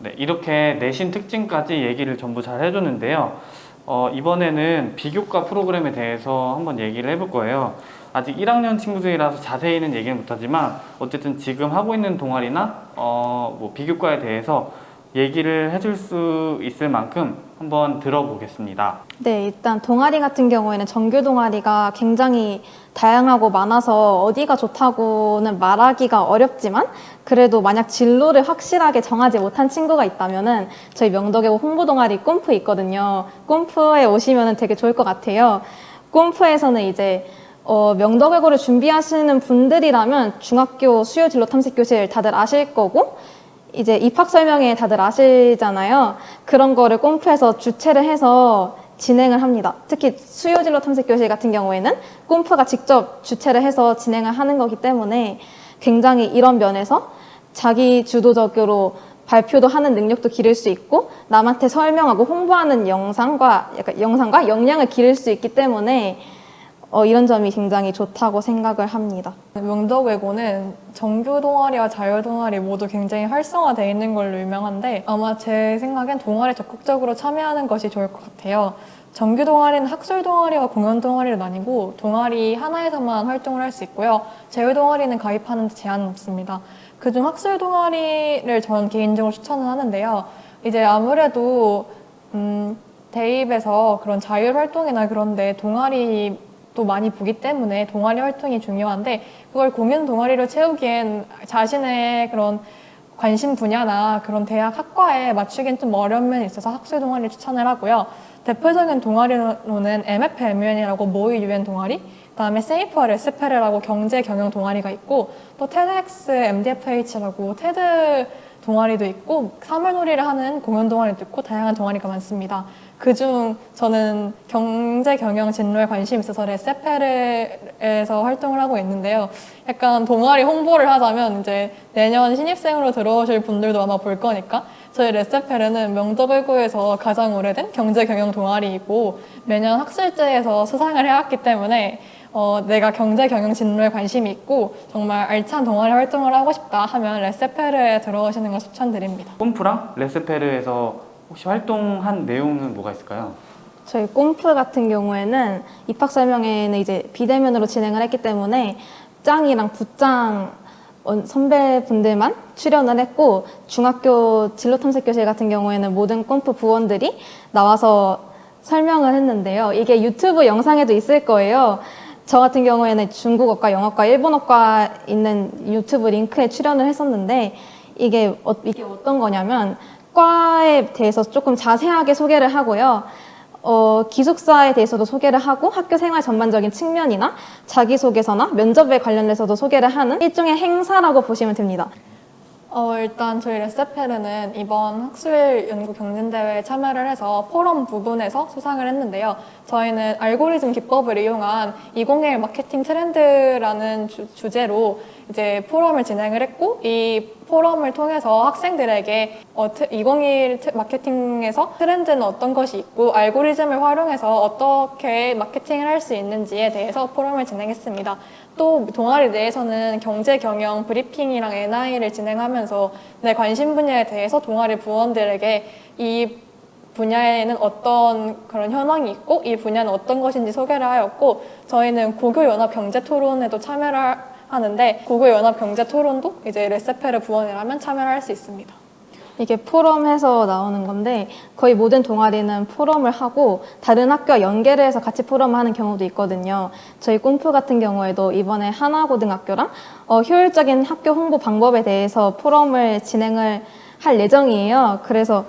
네, 이렇게 내신 특징까지 얘기를 전부 잘 해줬는데요. 이번에는 비교과 프로그램에 대해서 한번 얘기를 해볼 거예요. 아직 1학년 친구들이라서 자세히는 얘기는 못하지만 어쨌든 지금 하고 있는 동아리나 뭐 비교과에 대해서 얘기를 해줄 수 있을 만큼 한번 들어보겠습니다. 네, 일단 동아리 같은 경우에는 정규 동아리가 굉장히 다양하고 많아서 어디가 좋다고는 말하기가 어렵지만 그래도 만약 진로를 확실하게 정하지 못한 친구가 있다면은 저희 명덕외고 홍보 동아리 꿈프 있거든요. 꿈프에 오시면은 되게 좋을 것 같아요. 꿈프에서는 이제 명덕외고를 준비하시는 분들이라면 중학교 수요 진로 탐색 교실 다들 아실 거고 이제 입학 설명회 다들 아시잖아요. 그런 거를 꿈프에서 주최를 해서 진행을 합니다. 특히 수요진로 탐색 교실 같은 경우에는 꿈프가 직접 주최를 해서 진행을 하는 거기 때문에 굉장히 이런 면에서 자기 주도적으로 발표도 하는 능력도 기를 수 있고 남한테 설명하고 홍보하는 영상과 역량을 기를 수 있기 때문에 이런 점이 굉장히 좋다고 생각을 합니다. 명덕외고는 정규 동아리와 자율 동아리 모두 굉장히 활성화되어 있는 걸로 유명한데 아마 제 생각엔 동아리에 적극적으로 참여하는 것이 좋을 것 같아요. 정규 동아리는 학술 동아리와 공연 동아리로 나뉘고 동아리 하나에서만 활동을 할 수 있고요. 자율 동아리는 가입하는 데 제한은 없습니다. 그중 학술 동아리를 전 개인적으로 추천을 하는데요. 이제 아무래도 대입에서 그런 자율 활동이나 그런데 동아리 또 많이 보기 때문에 동아리 활동이 중요한데 그걸 공연 동아리로 채우기엔 자신의 그런 관심 분야나 그런 대학 학과에 맞추기엔 좀 어려운 면이 있어서 학술 동아리를 추천을 하고요. 대표적인 동아리로는 MF, MUN이라고 모의 유엔 동아리, 그다음에 세이프와 레스페르라고 경제 경영 동아리가 있고 또 TEDx, MDFH라고 테드 동아리도 있고 사물놀이를 하는 공연 동아리도 있고 다양한 동아리가 많습니다. 그중 저는 경제 경영 진로에 관심이 있어서 레세페르에서 활동을 하고 있는데요. 약간 동아리 홍보를 하자면 이제 내년 신입생으로 들어오실 분들도 아마 볼 거니까 저희 레세페르는 명덕외고에서 가장 오래된 경제 경영 동아리이고 매년 학술제에서 수상을 해왔기 때문에 내가 경제 경영 진로에 관심이 있고 정말 알찬 동아리 활동을 하고 싶다 하면 레세페르에 들어오시는 걸 추천드립니다. 꿈프랑 레스페르에서 혹시 활동한 내용은 뭐가 있을까요? 저희 꿈프 같은 경우에는 입학 설명회는 이제 비대면으로 진행을 했기 때문에 짱이랑 부짱 선배분들만 출연을 했고 중학교 진로 탐색 교실 같은 경우에는 모든 꿈프 부원들이 나와서 설명을 했는데요. 이게 유튜브 영상에도 있을 거예요. 저 같은 경우에는 중국어과, 영어과, 일본어과 있는 유튜브 링크에 출연을 했었는데 이게 어떤 거냐면 과에 대해서 조금 자세하게 소개를 하고요. 기숙사에 대해서도 소개를 하고 학교 생활 전반적인 측면이나 자기소개서나 면접에 관련해서도 소개를 하는 일종의 행사라고 보시면 됩니다. 일단 저희 레세페르는 이번 학술연구경진대회에 참여를 해서 포럼 부분에서 수상을 했는데요. 저희는 알고리즘 기법을 이용한 2021 마케팅 트렌드라는 주제로 이제 포럼을 진행을 했고 이 포럼을 통해서 학생들에게 2021 마케팅에서 트렌드는 어떤 것이 있고 알고리즘을 활용해서 어떻게 마케팅을 할 수 있는지에 대해서 포럼을 진행했습니다. 또 동아리 내에서는 경제 경영 브리핑이랑 NI를 진행하면서 내 관심 분야에 대해서 동아리 부원들에게 이 분야에는 어떤 그런 현황이 있고 이 분야는 어떤 것인지 소개를 하였고 저희는 고교연합 경제토론에도 참여를 하는데 고교연합 경제토론도 이제 레세페르 부원이라면 참여를 할 수 있습니다. 이게 포럼해서 나오는 건데 거의 모든 동아리는 포럼을 하고 다른 학교와 연계를 해서 같이 포럼을 하는 경우도 있거든요. 저희 꿈프 같은 경우에도 이번에 하나고등학교랑 효율적인 학교 홍보 방법에 대해서 포럼을 진행을 할 예정이에요. 그래서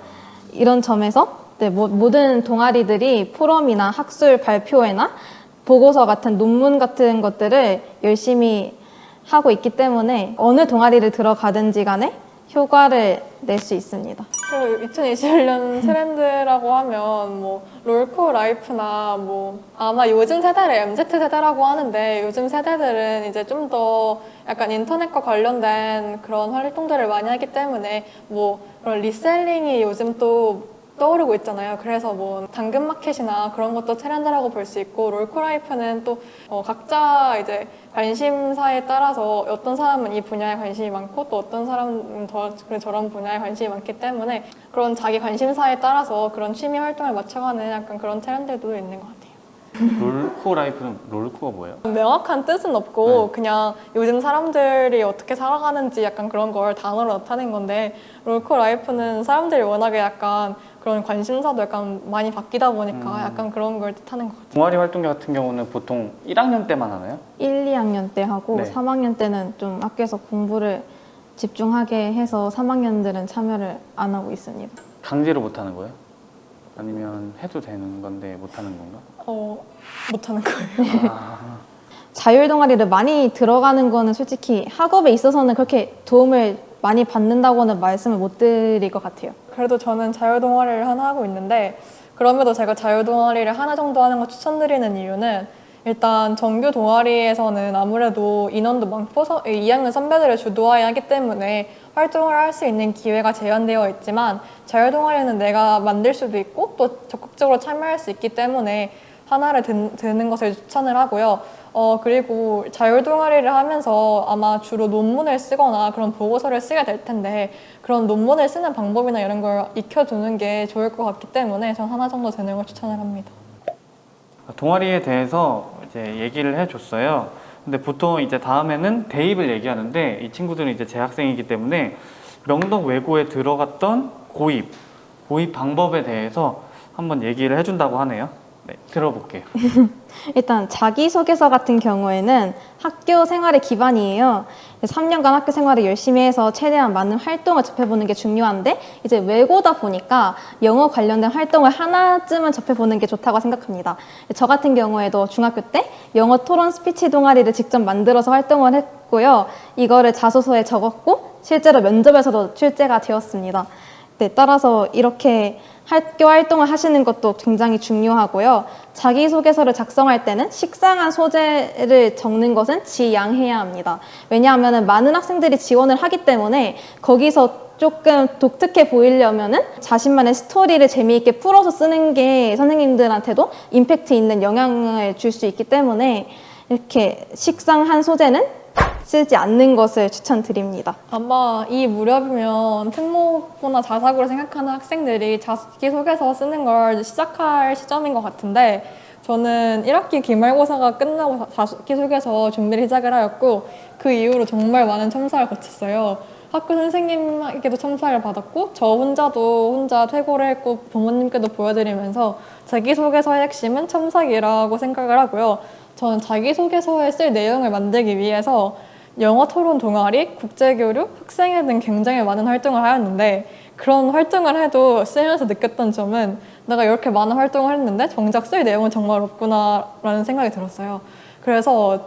이런 점에서 모든 동아리들이 포럼이나 학술 발표회나 보고서 같은 논문 같은 것들을 열심히 하고 있기 때문에 어느 동아리를 들어가든지 간에 효과를 낼 수 있습니다. 그리고 2021년 트렌드라고 하면 뭐 롤코 라이프나 뭐 아마 요즘 세대를 MZ 세대라고 하는데 요즘 세대들은 이제 좀 더 약간 인터넷과 관련된 그런 활동들을 많이 하기 때문에 뭐 그런 리셀링이 요즘 또 떠오르고 있잖아요. 그래서 뭐 당근마켓이나 그런 것도 트렌드라고 볼 수 있고, 롤코라이프는 또 각자 이제 관심사에 따라서 어떤 사람은 이 분야에 관심이 많고 또 어떤 사람은 저런 분야에 관심이 많기 때문에 그런 자기 관심사에 따라서 그런 취미 활동을 맞춰가는 약간 그런 트렌드도 있는 것 같아요. 롤코 라이프는 롤코가 뭐예요? 명확한 뜻은 없고 그냥 요즘 사람들이 어떻게 살아가는지 약간 그런 걸 단어로 나타낸 건데, 롤코 라이프는 사람들이 워낙에 약간 그런 관심사도 약간 많이 바뀌다 보니까 약간 그런 걸 뜻하는 것 같아요. 동아리 활동 같은 경우는 보통 1학년 때만 하나요? 1, 2학년 때 하고 네. 3학년 때는 좀 학교에서 공부를 집중하게 해서 3학년들은 참여를 안 하고 있습니다. 강제로 못 하는 거예요? 아니면 해도 되는 건데 못 하는 건가? 못하는 거예요. 자율 동아리를 많이 들어가는 거는 솔직히 학업에 있어서는 그렇게 도움을 많이 받는다고는 말씀을 못 드릴 것 같아요. 그래도 저는 자율 동아리를 하나 하고 있는데, 그럼에도 제가 자율 동아리를 하나 정도 하는 거 추천드리는 이유는, 일단 정규 동아리에서는 아무래도 인원도 많고 2학년 선배들을 주도하에 하기 때문에 활동을 할 수 있는 기회가 제한되어 있지만, 자율 동아리는 내가 만들 수도 있고 또 적극적으로 참여할 수 있기 때문에 하나를 드는 것을 추천을 하고요. 그리고 자율 동아리를 하면서 아마 주로 논문을 쓰거나 그런 보고서를 쓰게 될 텐데, 그런 논문을 쓰는 방법이나 이런 걸 익혀두는 게 좋을 것 같기 때문에 전 하나 정도 되는 걸 추천을 합니다. 동아리에 대해서 이제 얘기를 해줬어요. 근데 보통 이제 다음에는 대입을 얘기하는데, 이 친구들은 이제 재학생이기 때문에 명동 외고에 들어갔던 고입 방법에 대해서 한번 얘기를 해준다고 하네요. 네, 들어볼게요. 일단 자기소개서 같은 경우에는 학교 생활의 기반이에요. 3년간 학교 생활을 열심히 해서 최대한 많은 활동을 접해보는 게 중요한데, 이제 외고다 보니까 영어 관련된 활동을 하나쯤은 접해보는 게 좋다고 생각합니다. 저 같은 경우에도 중학교 때 영어 토론 스피치 동아리를 직접 만들어서 활동을 했고요. 이거를 자소서에 적었고 실제로 면접에서도 출제가 되었습니다. 네, 따라서 이렇게 학교 활동을 하시는 것도 굉장히 중요하고요. 자기소개서를 작성할 때는 식상한 소재를 적는 것은 지양해야 합니다. 왜냐하면 많은 학생들이 지원을 하기 때문에 거기서 조금 독특해 보이려면은 자신만의 스토리를 재미있게 풀어서 쓰는 게 선생님들한테도 임팩트 있는 영향을 줄 수 있기 때문에 이렇게 식상한 소재는 쓰지 않는 것을 추천드립니다. 아마 이 무렵이면 특목고나 자사고를 생각하는 학생들이 자기소개서 쓰는 걸 시작할 시점인 것 같은데, 저는 1학기 기말고사가 끝나고 자기소개서 준비를 시작을 하였고, 그 이후로 정말 많은 첨사를 거쳤어요. 학교 선생님에게도 첨사를 받았고, 저 혼자 퇴고를 했고 부모님께도 보여드리면서 자기소개서의 핵심은 첨삭이라고 생각을 하고요. 저는 자기소개서에 쓸 내용을 만들기 위해서 영어 토론 동아리, 국제교류, 학생회 등 굉장히 많은 활동을 하였는데, 그런 활동을 해도 쓰면서 느꼈던 점은 내가 이렇게 많은 활동을 했는데 정작 쓸 내용은 정말 없구나라는 생각이 들었어요. 그래서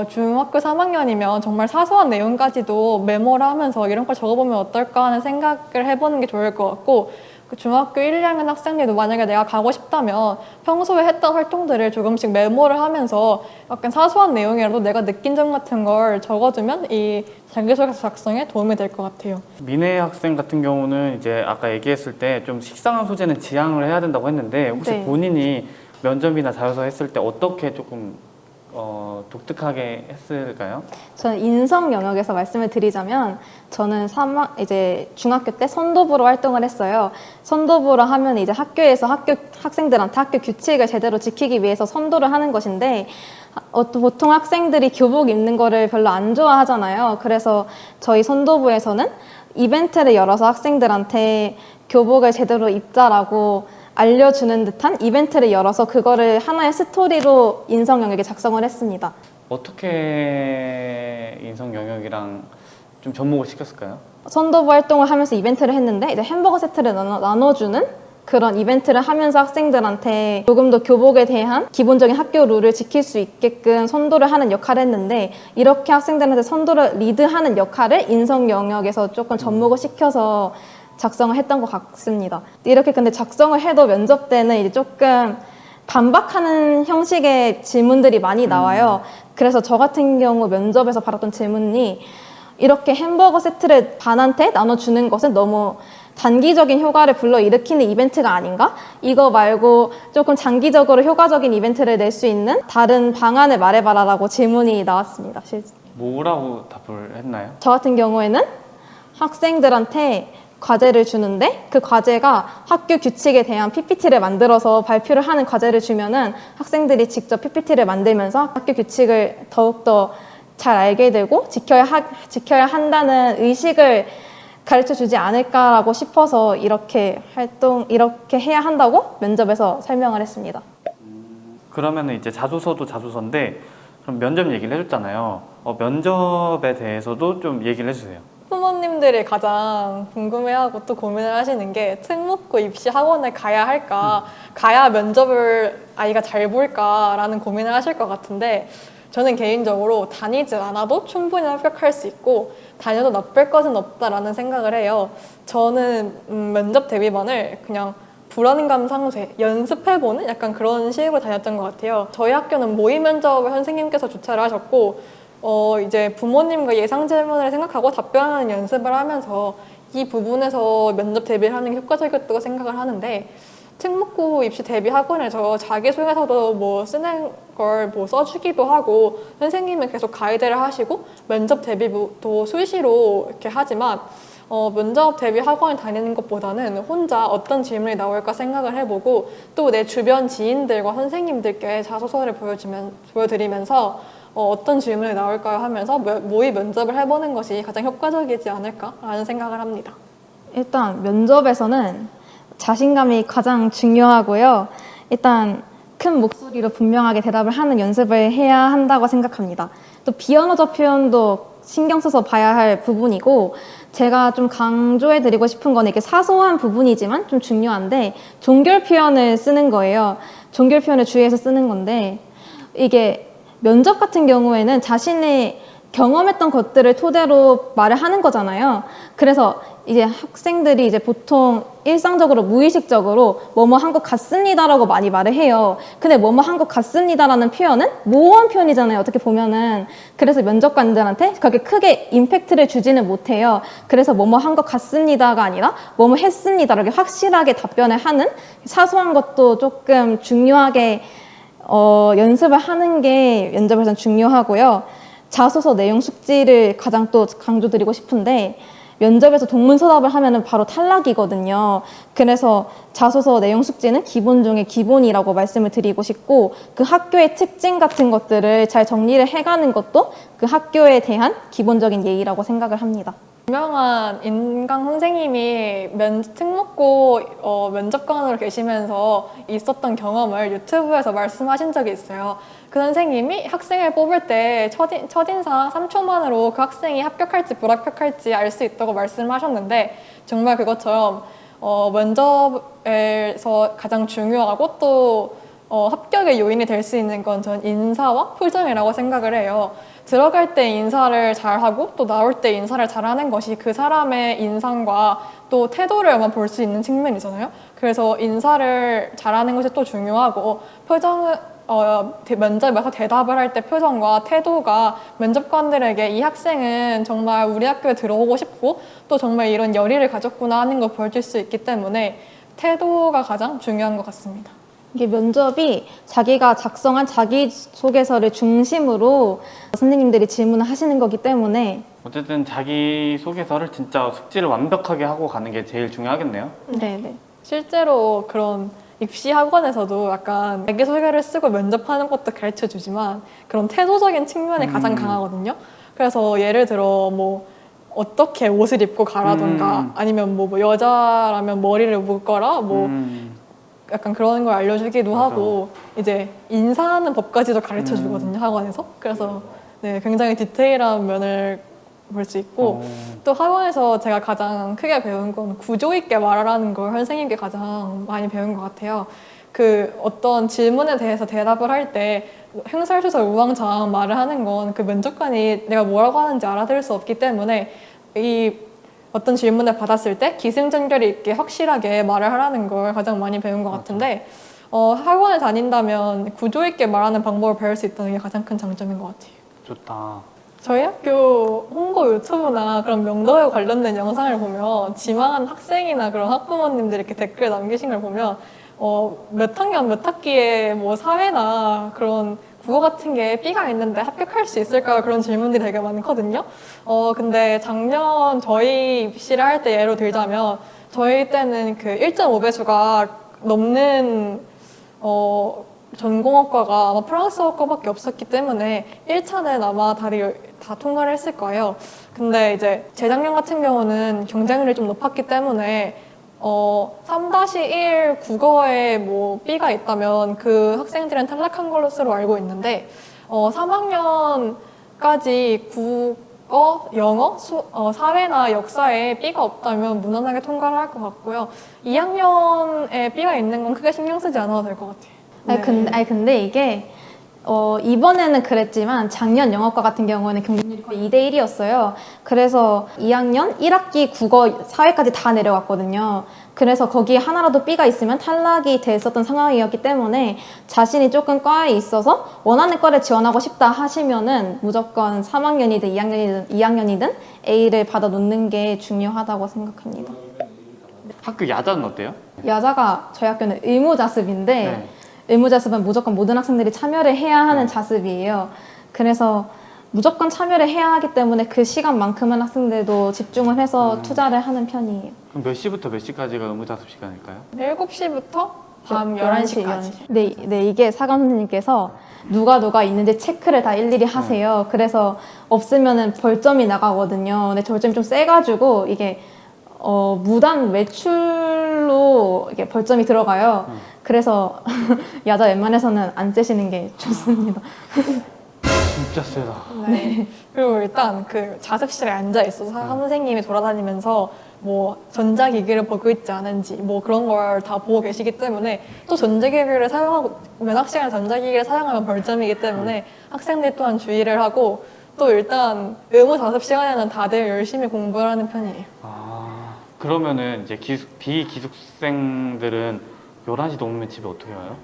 중학교 3학년이면 정말 사소한 내용까지도 메모를 하면서 이런 걸 적어보면 어떨까 하는 생각을 해보는 게 좋을 것 같고, 그 중학교 1, 2학년 학생들도 만약에 내가 가고 싶다면 평소에 했던 활동들을 조금씩 메모를 하면서 약간 사소한 내용이라도 내가 느낀 점 같은 걸 적어두면 이 자기소개서 작성에 도움이 될 것 같아요. 민혜 학생 같은 경우는 이제 아까 얘기했을 때 좀 식상한 소재는 지양을 해야 된다고 했는데, 혹시 네. 본인이 면접이나 자소서 했을 때 어떻게 조금 독특하게 했을까요? 저는 인성 영역에서 말씀을 드리자면, 저는 이제 중학교 때 선도부로 활동을 했어요. 선도부로 하면 이제 학교에서 학생들한테 학교 규칙을 제대로 지키기 위해서 선도를 하는 것인데, 보통 학생들이 교복 입는 거를 별로 안 좋아하잖아요. 그래서 저희 선도부에서는 이벤트를 열어서 학생들한테 교복을 제대로 입자라고 알려주는 듯한 이벤트를 열어서 그거를 하나의 스토리로 인성 영역에 작성을 했습니다. 어떻게 인성 영역이랑 좀 접목을 시켰을까요? 선도부 활동을 하면서 이벤트를 했는데, 이제 햄버거 세트를 나눠주는 그런 이벤트를 하면서 학생들한테 조금 더 교복에 대한 기본적인 학교 룰을 지킬 수 있게끔 선도를 하는 역할을 했는데, 이렇게 학생들한테 선도를 리드하는 역할을 인성 영역에서 조금 접목을 시켜서 작성을 했던 것 같습니다. 이렇게 근데 작성을 해도 면접 때는 이제 조금 반박하는 형식의 질문들이 많이 나와요. 그래서 저 같은 경우 면접에서 받았던 질문이, 이렇게 햄버거 세트를 반한테 나눠주는 것은 너무 단기적인 효과를 불러일으키는 이벤트가 아닌가? 이거 말고 조금 장기적으로 효과적인 이벤트를 낼 수 있는 다른 방안을 말해봐라라고 질문이 나왔습니다. 뭐라고 답을 했나요? 저 같은 경우에는 학생들한테 과제를 주는데 그 과제가 학교 규칙에 대한 PPT를 만들어서 발표를 하는 과제를 주면은 학생들이 직접 PPT를 만들면서 학교 규칙을 더욱더 잘 알게 되고 지켜야 한다는 의식을 가르쳐 주지 않을까라고 싶어서 이렇게 해야 한다고 면접에서 설명을 했습니다. 그러면은 이제 자소서도 자소서인데 그럼 면접 얘기를 해줬잖아요. 면접에 대해서도 좀 얘기를 해주세요. 부모님들이 가장 궁금해하고 또 고민을 하시는 게 특목고 입시 학원을 가야 할까, 가야 면접을 아이가 잘 볼까라는 고민을 하실 것 같은데 저는 개인적으로 다니지 않아도 충분히 합격할 수 있고 다녀도 나쁠 것은 없다라는 생각을 해요. 저는 면접 대비반을 그냥 불안감 상쇄, 연습해보는 약간 그런 식으로 다녔던 것 같아요. 저희 학교는 모의 면접을 선생님께서 주최를 하셨고 이제 부모님과 예상 질문을 생각하고 답변하는 연습을 하면서 이 부분에서 면접 대비를 하는 게 효과적이었다고 생각을 하는데 특목고 입시 대비 학원에서 자기소개서도 뭐 쓰는 걸 뭐 써주기도 하고 선생님은 계속 가이드를 하시고 면접 대비도 수시로 이렇게 하지만 면접 대비 학원을 다니는 것보다는 혼자 어떤 질문이 나올까 생각을 해보고 또 내 주변 지인들과 선생님들께 자소서를 보여드리면서 어떤 질문이 나올까요 하면서 모의 면접을 해보는 것이 가장 효과적이지 않을까라는 생각을 합니다. 일단 면접에서는 자신감이 가장 중요하고요. 일단 큰 목소리로 분명하게 대답을 하는 연습을 해야 한다고 생각합니다. 또 비언어적 표현도 신경 써서 봐야 할 부분이고 제가 좀 강조해드리고 싶은 건 이게 사소한 부분이지만 좀 중요한데 종결 표현을 쓰는 거예요. 종결 표현을 주의해서 쓰는 건데 이게 면접 같은 경우에는 자신의 경험했던 것들을 토대로 말을 하는 거잖아요. 그래서 이제 학생들이 이제 보통 일상적으로 무의식적으로 뭐뭐 한 것 같습니다라고 많이 말을 해요. 근데 뭐뭐 한 것 같습니다라는 표현은 모호한 표현이잖아요. 어떻게 보면은. 그래서 면접관들한테 그렇게 크게 임팩트를 주지는 못해요. 그래서 뭐뭐 한 것 같습니다가 아니라 뭐뭐 했습니다. 이렇게 확실하게 답변을 하는 사소한 것도 조금 중요하게 연습을 하는 게 면접에서는 중요하고요. 자소서 내용 숙지를 가장 또 강조드리고 싶은데 면접에서 동문서답을 하면은 바로 탈락이거든요. 그래서 자소서 내용 숙지는 기본 중에 기본이라고 말씀을 드리고 싶고 그 학교의 특징 같은 것들을 잘 정리를 해가는 것도 그 학교에 대한 기본적인 예의라고 생각을 합니다. 유명한 인강 선생님이 특목고 면접관으로 계시면서 있었던 경험을 유튜브에서 말씀하신 적이 있어요. 그 선생님이 학생을 뽑을 때 첫인상 3초 만으로 그 학생이 합격할지 불합격할지 알 수 있다고 말씀하셨는데 정말 그것처럼 면접에서 가장 중요하고 또 합격의 요인이 될 수 있는 건 전 인사와 표정이라고 생각을 해요. 들어갈 때 인사를 잘하고 또 나올 때 인사를 잘하는 것이 그 사람의 인상과 또 태도를만 볼 수 있는 측면이잖아요. 그래서 인사를 잘하는 것이 또 중요하고 면접에서 대답을 할 때 표정과 태도가 면접관들에게 이 학생은 정말 우리 학교에 들어오고 싶고 또 정말 이런 열의를 가졌구나 하는 걸 보여줄 수 있기 때문에 태도가 가장 중요한 것 같습니다. 이게 면접이 자기가 작성한 자기소개서를 중심으로 선생님들이 질문을 하시는 거기 때문에 어쨌든 자기소개서를 진짜 숙지를 완벽하게 하고 가는 게 제일 중요하겠네요. 네네. 실제로 그런 입시 학원에서도 약간 자기소개를 쓰고 면접하는 것도 가르쳐 주지만 그런 태도적인 측면이 가장 강하거든요. 그래서 예를 들어 뭐 어떻게 옷을 입고 가라던가 아니면 뭐 여자라면 머리를 묶어라 뭐 약간 그런 걸 알려주기도 맞아. 하고 이제 인사하는 법까지도 가르쳐 주거든요 학원에서. 그래서 네, 굉장히 디테일한 면을 볼 수 있고 또 학원에서 제가 가장 크게 배운 건 구조 있게 말하라는 걸 선생님께 가장 많이 배운 것 같아요. 그 어떤 질문에 대해서 대답을 할 때 횡설수설 우왕좌왕 말을 하는 건 그 면접관이 내가 뭐라고 하는지 알아들을 수 없기 때문에 이 어떤 질문을 받았을 때 기승전결이 있게 확실하게 말을 하라는 걸 가장 많이 배운 것 같은데 학원에 다닌다면 구조 있게 말하는 방법을 배울 수 있다는 게 가장 큰 장점인 것 같아요. 좋다. 저희 학교 홍보 유튜브나 그런 명도에 관련된 영상을 보면 지망한 학생이나 그런 학부모님들이 이렇게 댓글 남기신 걸 보면 몇 학년 몇 학기에 뭐 사회나 그런 국어 같은 게 B가 있는데 합격할 수 있을까요? 그런 질문들이 되게 많거든요. 근데 작년 저희 입시를 할 때 예로 들자면 저희 때는 그 1.5배수가 넘는 전공학과가 아마 프랑스어과밖에 없었기 때문에 1차는 아마 다 통과를 했을 거예요. 근데 이제 재작년 같은 경우는 경쟁률이 좀 높았기 때문에 3-1 국어에 뭐 B가 있다면 그 학생들은 탈락한 것으로 알고 있는데 3학년까지 국어, 영어, 사회나 역사에 B가 없다면 무난하게 통과를 할 것 같고요. 2학년에 B가 있는 건 크게 신경 쓰지 않아도 될 것 같아요. 네. 근데 이게 이번에는 그랬지만 작년 영어과 같은 경우에는 경쟁률이 거의 2대1이었어요. 그래서 2학년 1학기 국어 사회까지 다 내려갔거든요. 그래서 거기에 하나라도 B가 있으면 탈락이 됐었던 상황이었기 때문에 자신이 조금 과에 있어서 원하는 과를 지원하고 싶다 하시면은 무조건 3학년이든 2학년이든 A를 받아 놓는 게 중요하다고 생각합니다. 학교 야자는 어때요? 야자가 저희 학교는 의무자습인데 네. 의무자습은 무조건 모든 학생들이 참여를 해야 하는 자습이에요. 그래서 무조건 참여를 해야 하기 때문에 그 시간만큼은 학생들도 집중을 해서 투자를 하는 편이에요. 그럼 몇 시부터 몇 시까지가 의무자습 시간일까요? 7시부터 밤 11시까지. 네, 이게 사감 선생님께서 누가 있는지 체크를 다 일일이 하세요. 그래서 없으면은 벌점이 나가거든요. 근데 벌점이 좀 세가지고 이게 무단 외출로 이게 벌점이 들어가요. 그래서 야자 웬만해서는 안 째시는 게 좋습니다. 진짜 세다. 네. 그리고 일단 그 자습실에 앉아 있어서 선생님이 돌아다니면서 뭐 전자기기를 보고 있지 않은지 뭐 그런 걸 다 보고 계시기 때문에 또 전자기기를 사용하고 면학 시간에 전자기기를 사용하면 벌점이기 때문에 학생들 또한 주의를 하고 또 일단 의무 자습 시간에는 다들 열심히 공부를 하는 편이에요. 아, 그러면은 이제 비기숙생들은 11시 넘으면 집에 어떻게 와요?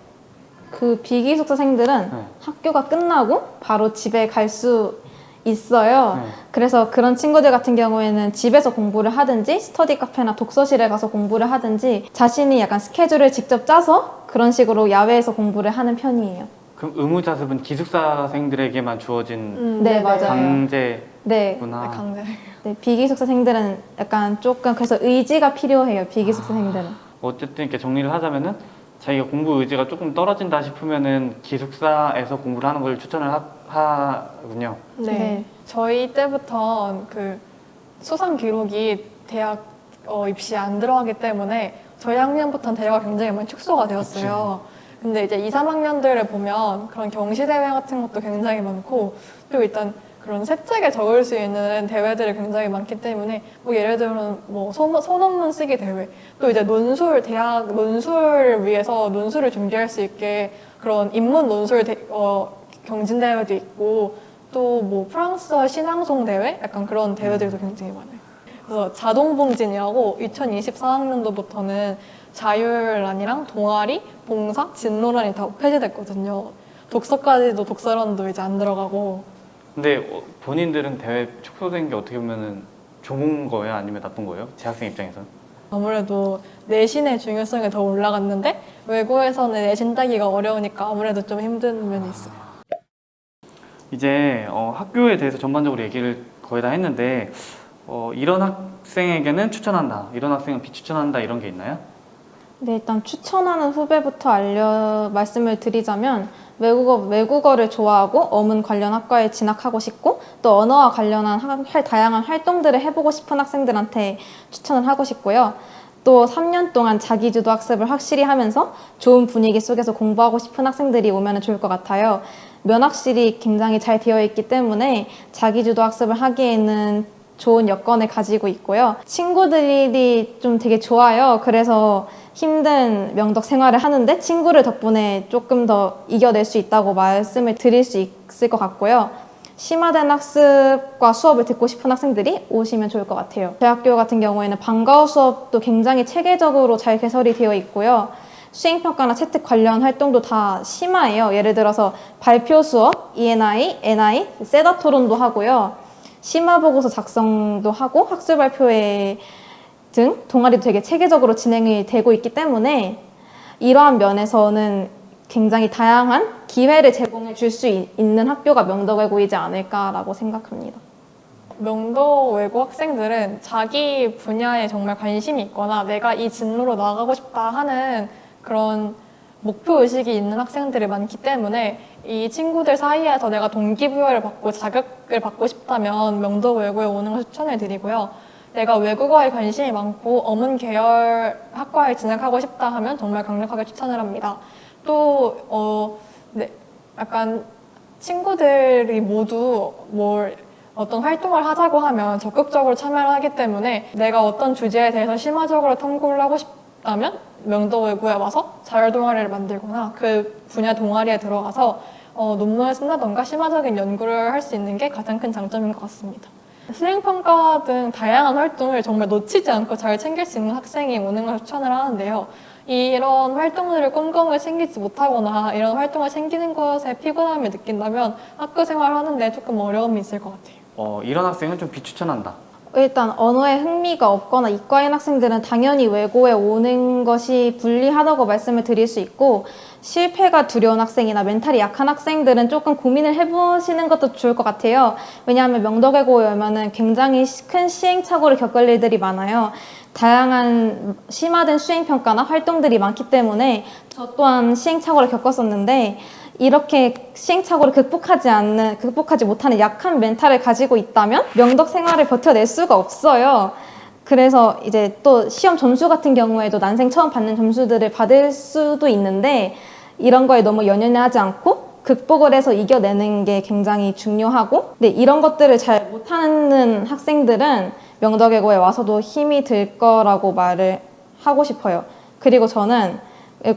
그 비기숙사생들은 네. 학교가 끝나고 바로 집에 갈 수 있어요. 네. 그래서 그런 친구들 같은 경우에는 집에서 공부를 하든지 스터디 카페나 독서실에 가서 공부를 하든지 자신이 약간 스케줄을 직접 짜서 그런 식으로 야외에서 공부를 하는 편이에요. 그럼 의무자습은 기숙사생들에게만 주어진 네, 맞아요. 강제구나. 네. 강제. 네, 비기숙사생들은 약간 조금 그래서 의지가 필요해요. 비기숙사생들은. 어쨌든 이렇게 정리를 하자면은 자기가 공부 의지가 조금 떨어진다 싶으면은 기숙사에서 공부를 하는 걸 추천을 하군요. 네. 네. 저희 때부터 그 수상 기록이 대학 입시에 안 들어가기 때문에 저희 학년부터는 대회가 굉장히 많이 축소가 되었어요. 근데 이제 2, 3학년들을 보면 그런 경시대회 같은 것도 굉장히 많고 그리고 일단 그런 세책에 적을 수 있는 대회들이 굉장히 많기 때문에 뭐 예를 들면 뭐 소논문 쓰기 대회 또 이제 대학 논술 위해서 논술을 준비할 수 있게 그런 인문 논술 경진 대회도 있고 또 뭐 프랑스어 신앙송 대회 약간 그런 대회들도 굉장히 많아요. 그래서 자동봉진이라고 2024학년도부터는 자율란이랑 동아리, 봉사, 진로란이 다 폐지됐거든요. 독서까지도 독서란도 이제 안 들어가고. 근데 본인들은 대회 축소된 게 어떻게 보면은 좋은 거예요? 아니면 나쁜 거예요? 재학생 입장에서는? 아무래도 내신의 중요성이 더 올라갔는데 외고에서는 내신 따기가 어려우니까 아무래도 좀 힘든 면이 있어요. 이제 학교에 대해서 전반적으로 얘기를 거의 다 했는데 이런 학생에게는 추천한다, 이런 학생은 비추천한다 이런 게 있나요? 네, 일단 추천하는 후배부터 말씀을 드리자면 외국어를 좋아하고 어문 관련 학과에 진학하고 싶고 또 언어와 관련한 다양한 활동들을 해보고 싶은 학생들한테 추천을 하고 싶고요. 또 3년 동안 자기주도 학습을 확실히 하면서 좋은 분위기 속에서 공부하고 싶은 학생들이 오면 좋을 것 같아요. 면학실이 굉장히 잘 되어 있기 때문에 자기주도 학습을 하기에는 좋은 여건을 가지고 있고요. 친구들이 좀 되게 좋아요. 그래서 힘든 명덕 생활을 하는데 친구를 덕분에 조금 더 이겨낼 수 있다고 말씀을 드릴 수 있을 것 같고요. 심화된 학습과 수업을 듣고 싶은 학생들이 오시면 좋을 것 같아요. 대학교 같은 경우에는 방과후 수업도 굉장히 체계적으로 잘 개설이 되어 있고요. 수행평가나 채택 관련 활동도 다 심화해요. 예를 들어서 발표 수업, ENI, NI, 세다 토론도 하고요. 심화 보고서 작성도 하고 학술 발표회 등 동아리도 되게 체계적으로 진행이 되고 있기 때문에 이러한 면에서는 굉장히 다양한 기회를 제공해 줄 수 있는 학교가 명덕외고이지 않을까라고 생각합니다. 명덕외고 학생들은 자기 분야에 정말 관심이 있거나 내가 이 진로로 나가고 싶다 하는 그런 목표의식이 있는 학생들이 많기 때문에 이 친구들 사이에서 내가 동기부여를 받고 자극을 받고 싶다면 명덕외고에 오는 걸 추천해 드리고요. 내가 외국어에 관심이 많고 어문 계열 학과에 진학하고 싶다 하면 정말 강력하게 추천을 합니다. 또 약간 친구들이 모두 어떤 활동을 하자고 하면 적극적으로 참여를 하기 때문에 내가 어떤 주제에 대해서 심화적으로 탐구를 하고 싶다면 명덕외고에 와서 자율동아리를 만들거나 그 분야 동아리에 들어가서 논문을 쓴다던가 심화적인 연구를 할 수 있는 게 가장 큰 장점인 것 같습니다. 수행평가 등 다양한 활동을 정말 놓치지 않고 잘 챙길 수 있는 학생이 오는 걸 추천을 하는데요. 이런 활동들을 꼼꼼하게 챙기지 못하거나 이런 활동을 챙기는 것에 피곤함을 느낀다면 학교 생활하는데 조금 어려움이 있을 것 같아요. 이런 학생은 좀 비추천한다. 일단 언어에 흥미가 없거나 이과인 학생들은 당연히 외고에 오는 것이 불리하다고 말씀을 드릴 수 있고 실패가 두려운 학생이나 멘탈이 약한 학생들은 조금 고민을 해보시는 것도 좋을 것 같아요. 왜냐하면 명덕외고에 오면은 굉장히 큰 시행착오를 겪을 일들이 많아요. 다양한 심화된 수행평가나 활동들이 많기 때문에 저 또한 시행착오를 겪었었는데 이렇게 시행착오를 극복하지 못하는 약한 멘탈을 가지고 있다면 명덕 생활을 버텨낼 수가 없어요. 그래서 이제 또 시험 점수 같은 경우에도 난생 처음 받는 점수들을 받을 수도 있는데 이런 거에 너무 연연하지 않고 극복을 해서 이겨내는 게 굉장히 중요하고 이런 것들을 잘 못하는 학생들은 명덕외고에 와서도 힘이 들 거라고 말을 하고 싶어요. 그리고 저는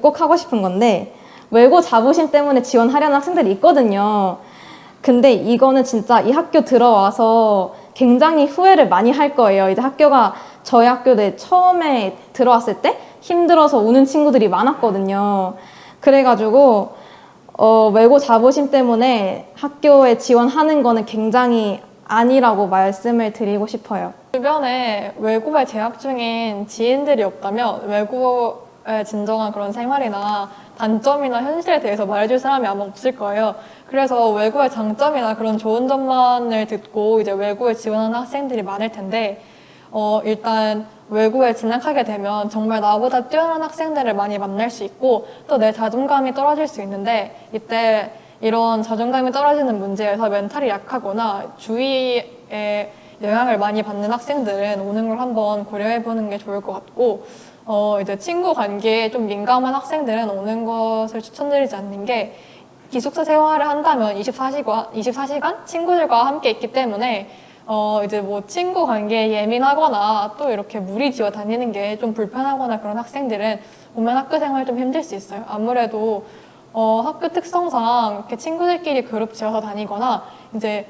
꼭 하고 싶은 건데 외고 자부심 때문에 지원하려는 학생들이 있거든요. 근데 이거는 진짜 이 학교 들어와서 굉장히 후회를 많이 할 거예요. 이제 저희 학교에 처음에 들어왔을 때 힘들어서 우는 친구들이 많았거든요. 그래가지고 외고 자부심 때문에 학교에 지원하는 거는 굉장히 아니라고 말씀을 드리고 싶어요. 주변에 외국에 재학 중인 지인들이 없다면 외국의 진정한 그런 생활이나 단점이나 현실에 대해서 말해줄 사람이 아마 없을 거예요. 그래서 외국의 장점이나 그런 좋은 점만을 듣고 이제 외국에 지원하는 학생들이 많을 텐데 일단 외국에 진학하게 되면 정말 나보다 뛰어난 학생들을 많이 만날 수 있고 또 내 자존감이 떨어질 수 있는데 이때 이런 자존감이 떨어지는 문제에서 멘탈이 약하거나 주위에 영향을 많이 받는 학생들은 오는 걸 한번 고려해보는 게 좋을 것 같고 이제 친구 관계에 좀 민감한 학생들은 오는 것을 추천드리지 않는 게 기숙사 생활을 한다면 24시간 친구들과 함께 있기 때문에 이제 뭐 친구 관계에 예민하거나 또 이렇게 무리지어 다니는 게 좀 불편하거나 그런 학생들은 오면 학교 생활 좀 힘들 수 있어요. 아무래도 학교 특성상 이렇게 친구들끼리 그룹 지어서 다니거나 이제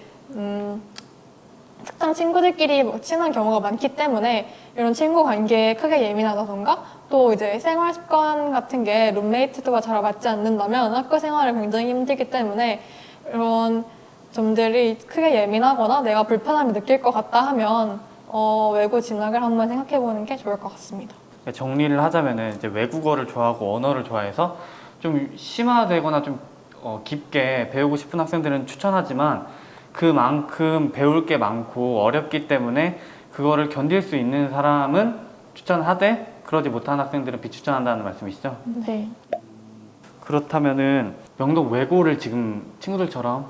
특정 친구들끼리 친한 경우가 많기 때문에 이런 친구 관계에 크게 예민하다던가 또 이제 생활 습관 같은 게 룸메이트와 잘 맞지 않는다면 학교 생활을 굉장히 힘들기 때문에 이런 점들이 크게 예민하거나 내가 불편함을 느낄 것 같다 하면 외고 진학을 한번 생각해 보는 게 좋을 것 같습니다. 정리를 하자면은 이제 외국어를 좋아하고 언어를 좋아해서 좀 심화되거나 좀 깊게 배우고 싶은 학생들은 추천하지만 그만큼 배울 게 많고 어렵기 때문에 그거를 견딜 수 있는 사람은 추천하되 그러지 못한 학생들은 비추천한다는 말씀이시죠? 네. 그렇다면은 명덕외고를 지금 친구들처럼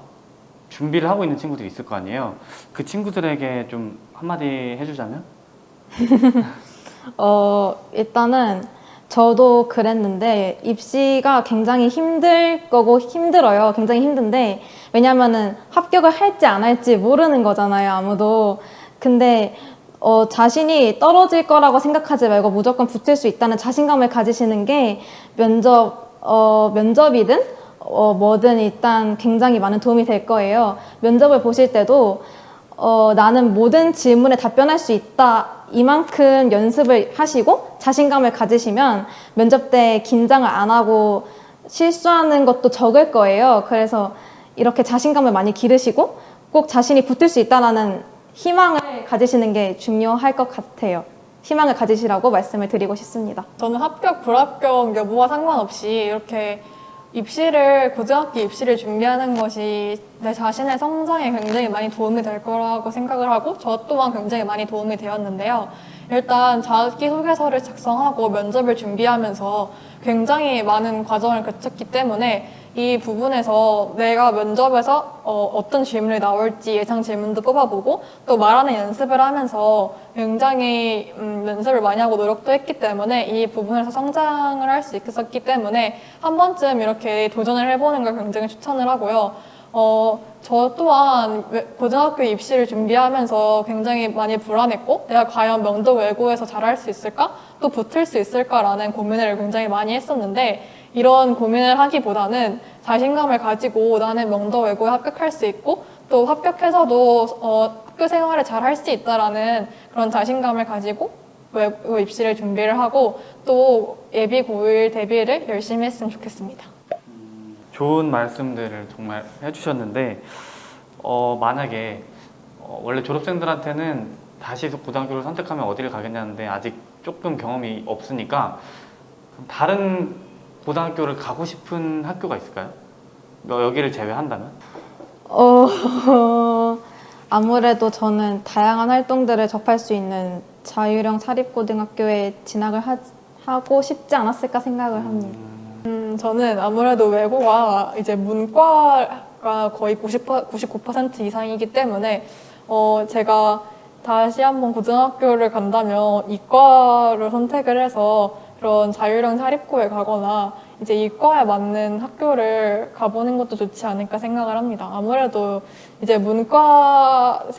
준비를 하고 있는 친구들이 있을 거 아니에요? 그 친구들에게 좀 한마디 해주자면? 일단은 저도 그랬는데 입시가 굉장히 힘들 거고 힘들어요. 굉장히 힘든데 왜냐면은 합격을 할지 안 할지 모르는 거잖아요, 아무도. 근데 자신이 떨어질 거라고 생각하지 말고 무조건 붙을 수 있다는 자신감을 가지시는 게 면접이든 뭐든 일단 굉장히 많은 도움이 될 거예요. 면접을 보실 때도 나는 모든 질문에 답변할 수 있다. 이만큼 연습을 하시고 자신감을 가지시면 면접 때 긴장을 안 하고 실수하는 것도 적을 거예요. 그래서 이렇게 자신감을 많이 기르시고 꼭 자신이 붙을 수 있다는 희망을 가지시는 게 중요할 것 같아요. 희망을 가지시라고 말씀을 드리고 싶습니다. 저는 합격, 불합격 여부와 상관없이 이렇게 고등학교 입시를 준비하는 것이 내 자신의 성장에 굉장히 많이 도움이 될 거라고 생각을 하고 저 또한 굉장히 많이 도움이 되었는데요. 일단 자기소개서를 작성하고 면접을 준비하면서 굉장히 많은 과정을 거쳤기 때문에 이 부분에서 내가 면접에서 어떤 질문이 나올지 예상 질문도 뽑아보고 또 말하는 연습을 하면서 굉장히 연습을 많이 하고 노력도 했기 때문에 이 부분에서 성장을 할 수 있었기 때문에 한 번쯤 이렇게 도전을 해보는 걸 굉장히 추천을 하고요. 저 또한 고등학교 입시를 준비하면서 굉장히 많이 불안했고 내가 과연 명도 외고에서 잘할 수 있을까? 또 붙을 수 있을까라는 고민을 굉장히 많이 했었는데 이런 고민을 하기보다는 자신감을 가지고 나는 명도 외고에 합격할 수 있고 또 합격해서도 학교 생활을 잘 할 수 있다라는 그런 자신감을 가지고 외고 입시를 준비를 하고 또 예비 고1 대비를 열심히 했으면 좋겠습니다. 좋은 말씀들을 정말 해주셨는데 만약에 원래 졸업생들한테는 다시 고등학교를 선택하면 어디를 가겠냐는데 아직 조금 경험이 없으니까 그럼 다른 고등학교를 가고 싶은 학교가 있을까요? 여기를 제외한다면? 아무래도 저는 다양한 활동들을 접할 수 있는 자유형 사립고등학교에 진학을 하고 싶지 않았을까 생각을 합니다. 저는 아무래도 외고가 이제 문과가 거의 99% 이상이기 때문에 제가 다시 한번 고등학교를 간다면 이과를 선택을 해서 그런 자유형 사립고에 가거나 이제 이과에 맞는 학교를 가보는 것도 좋지 않을까 생각을 합니다. 아무래도 이제 문과생으로서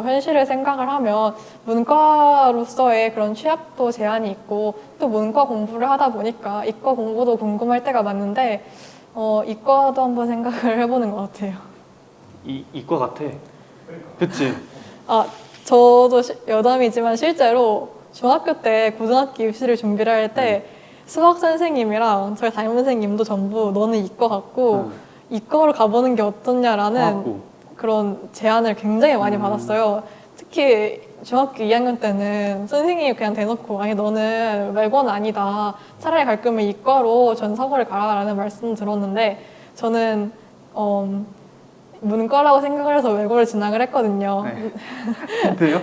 현실을 생각을 하면 문과로서의 그런 취업도 제한이 있고 또 문과 공부를 하다 보니까 이과 공부도 궁금할 때가 많은데 이과도 한번 생각을 해보는 것 같아요. 이과 같아. 그치? 저도 여담이지만 실제로 중학교 때 고등학교 입시를 준비를 할 때 수학 선생님이랑 저희 담임 선생님도 전부 너는 이과 같고 이과로 가보는 게 어떻냐라는 그런 제안을 굉장히 많이 받았어요. 특히 중학교 2학년 때는 선생님이 그냥 대놓고 아니 너는 외고는 아니다. 차라리 갈 거면 이과로 전서고를 가라라는 말씀 들었는데 저는 문과라고 생각을 해서 외고를 진학을 했거든요. 네. 근데요?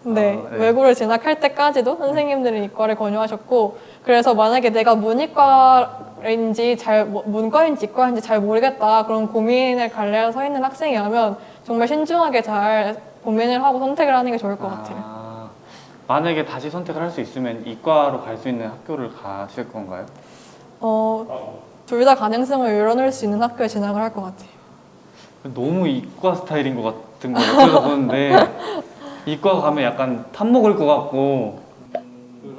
네, 외고를 진학할 때까지도 선생님들은 이과를 권유하셨고 그래서 만약에 내가 문과인지 이과인지 잘 모르겠다 그런 고민을 갈래에 서 있는 학생이라면 정말 신중하게 잘 고민을 하고 선택을 하는 게 좋을 것 같아요. 만약에 다시 선택을 할 수 있으면 이과로 갈 수 있는 학교를 가실 건가요? 둘 다 가능성을 열어놓을 수 있는 학교에 진학을 할 것 같아요. 너무 이과 스타일인 것 같은 거 옆에서 보는데 이과 가면 약간 탑목을 것 같고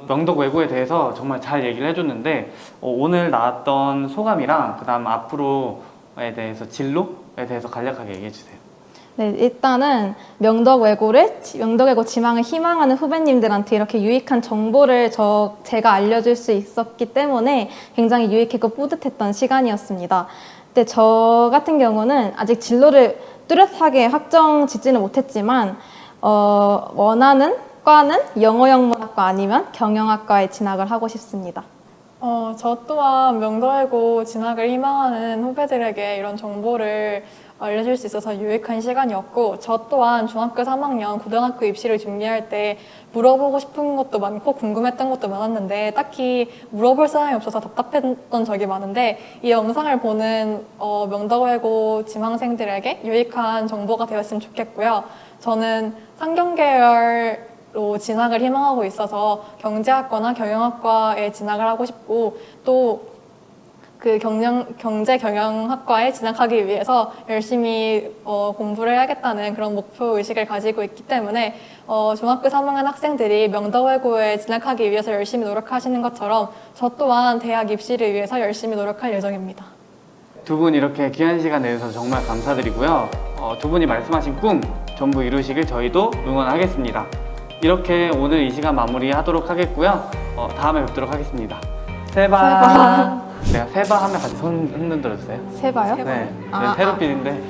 명덕 외고에 대해서 정말 잘 얘기를 해줬는데 오늘 나왔던 소감이랑 그 다음 앞으로에 대해서 진로에 대해서 간략하게 얘기해 주세요. 네, 일단은 명덕 외고 지망을 희망하는 후배님들한테 이렇게 유익한 정보를 제가 알려줄 수 있었기 때문에 굉장히 유익했고 뿌듯했던 시간이었습니다. 근데 저 같은 경우는 아직 진로를 뚜렷하게 확정 짓지는 못했지만 원하는 과는 영어영문학과 아니면 경영학과에 진학을 하고 싶습니다. 저 또한 명도외고 진학을 희망하는 후배들에게 이런 정보를 알려줄 수 있어서 유익한 시간이었고 저 또한 중학교 3학년 고등학교 입시를 준비할 때 물어보고 싶은 것도 많고 궁금했던 것도 많았는데 딱히 물어볼 사람이 없어서 답답했던 적이 많은데 이 영상을 보는 명도외고 지망생들에게 유익한 정보가 되었으면 좋겠고요. 저는 상경계열로 진학을 희망하고 있어서 경제학과나 경영학과에 진학을 하고 싶고 또 그 경제 경영학과에 진학하기 위해서 열심히 공부를 해야겠다는 그런 목표 의식을 가지고 있기 때문에 중학교 3학년 학생들이 명도외고에 진학하기 위해서 열심히 노력하시는 것처럼 저 또한 대학 입시를 위해서 열심히 노력할 예정입니다. 두 분 이렇게 귀한 시간 내주셔서 정말 감사드리고요. 두 분이 말씀하신 꿈 전부 이루시길 저희도 응원하겠습니다. 이렇게 오늘 이 시간 마무리하도록 하겠고요. 다음에 뵙도록 하겠습니다. 세바. 내가 세바 하면 같이 손 흔들어 주세요. 세봐요? 네, 아, 새롭빈인데.